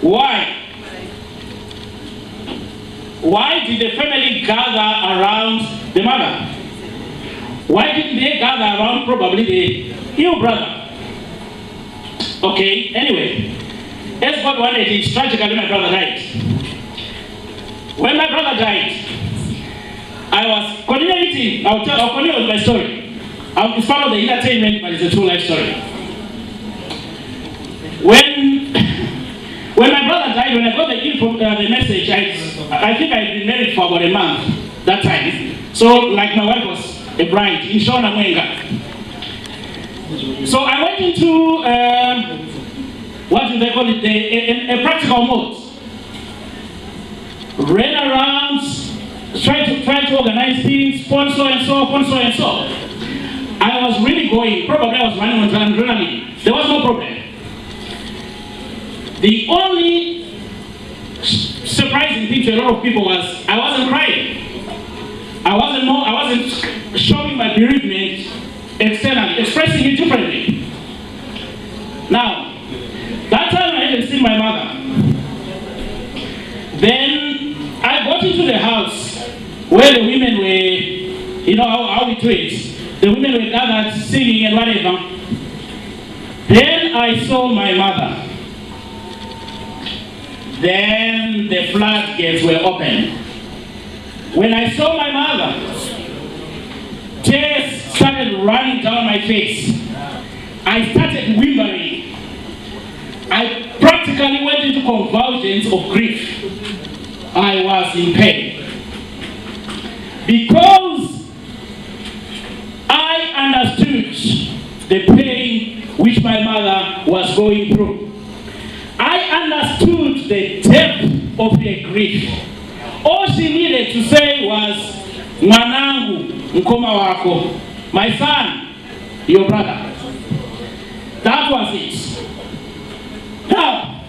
Why? Why did the family gather around the mother? Why didn't they gather around probably the ill brother? Okay, anyway, as God wanted it, tragically my brother died. When my brother died, I was continuing. I'll continue with my story. It's part of the entertainment, but it's a true life story. When my brother died, when I got the message, I think I had been married for about a month that time. So, like my wife was a bride in Shona Mwenga. So I went into what do they call it? A practical mode. Ran around, tried to organize things, sponsor and so. I was really going. Probably I was running on adrenaline. There was no problem. The only surprising thing to a lot of people was I wasn't crying. I wasn't showing my bereavement externally, expressing it differently. Now, that time I hadn't seen my mother. Then I got into the house where the women were, you know how we do it. The women were gathered singing and whatever. Then I saw my mother. Then the floodgates were open. When I saw my mother, tears started running down my face. I started whimpering. I practically went into convulsions of grief. I was in pain. Because I understood the pain which my mother was going through. I understood the depth of her grief. All she needed to say was, Mwanangu, mkoma wako. My son, your brother. That was it. Now,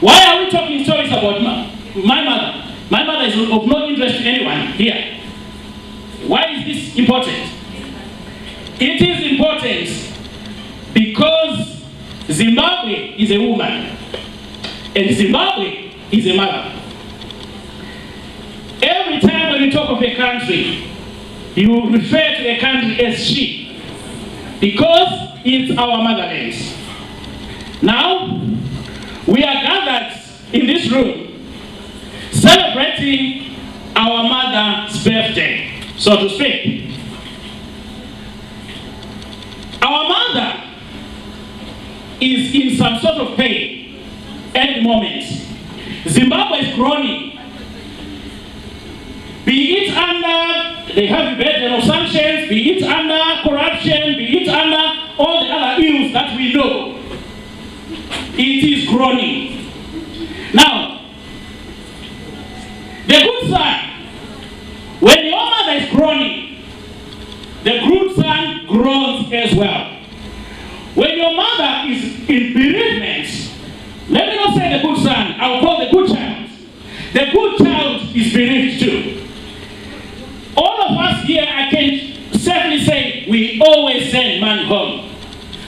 why are we talking stories about my mother? My mother is of no interest to anyone here. Why is this important? It is important because Zimbabwe is a woman and Zimbabwe is a mother. Every time when you talk of a country, you refer to a country as she, because it's our motherland. Now, we are gathered in this room celebrating our mother's birthday, so to speak. Our mother is in some sort of pain at the moment. Zimbabwe is groaning. Be it under the heavy burden of sanctions, be it under corruption, be it under all the other ills that we know, it is groaning. Now, the good son, when your mother is groaning, the good son groans as well. When your mother is in bereavement, let me not say the good son, I will call the good child. The good child is bereaved too. All of us here, I can safely say, we always send money home.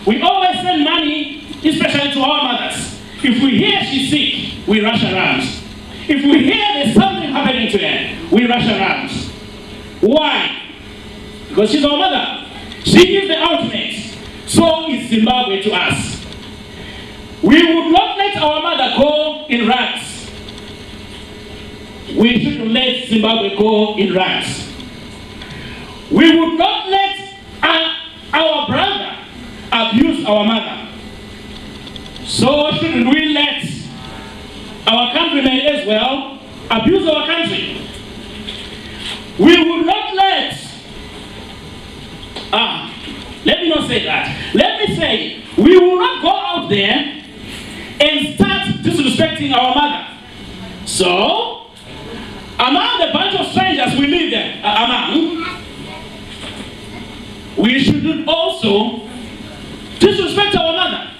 We always send money, especially to our mothers. If we hear she's sick, we rush around. If we hear there's something happening to her, we rush around. Why? Because she's our mother. She is the ultimate. So is Zimbabwe to us. We would not let our mother go in rags. We should let Zimbabwe go in rags. We would not let our brother abuse our mother. So shouldn't we let our countrymen as well abuse our country? We would not let let me not say that. Let me say, we will not go out there and start disrespecting our mother. So, among the bunch of strangers we live there, among, we should also disrespect our mother.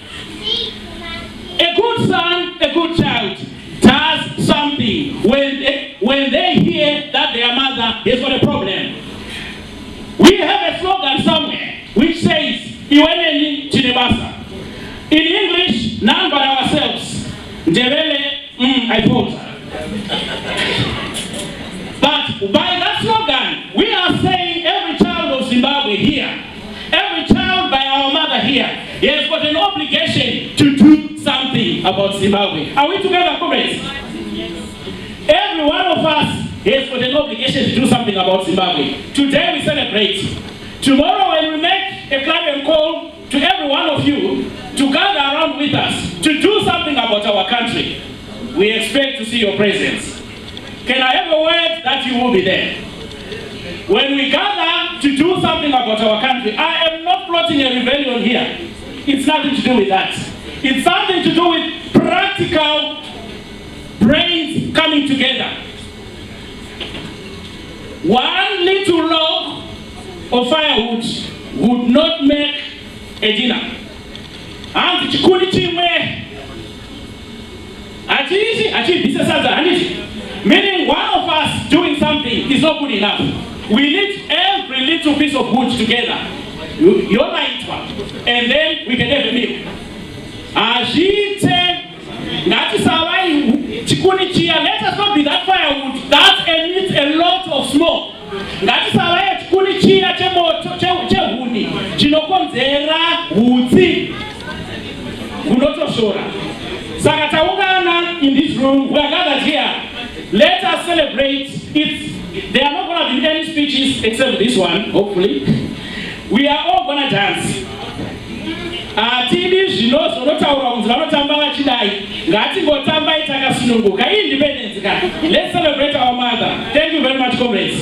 A good son, a good child, does something when they hear that their mother has got a problem. We have a slogan somewhere which says, Iweneni Chinebasa. In English, none but ourselves. I thought. But by that slogan, we are saying every child of Zimbabwe here, every child by our mother here, he has got an obligation to do something about Zimbabwe. Are we together, comrades? Every one of us has got an obligation to do something about Zimbabwe. Today we celebrate. Tomorrow when we make a clarion call to every one of you to gather around with us to do something about our country, we expect to see your presence. Can I have a word that you will be there? When we gather to do something about our country, I am not plotting a rebellion here. It's nothing to do with that. It's something to do with practical brains coming together. One little log of firewood would not make a dinner. And meaning one of us doing something is not good enough. We need every little piece of wood together. You're right, and then we can have a meal. Let us not be that firewood that emits a lot of smoke. In this room, we are gathered here. Let us celebrate. There are not going to be any speeches except this one, hopefully. We are all going to dance. Let's celebrate our mother. Thank you very much, comrades.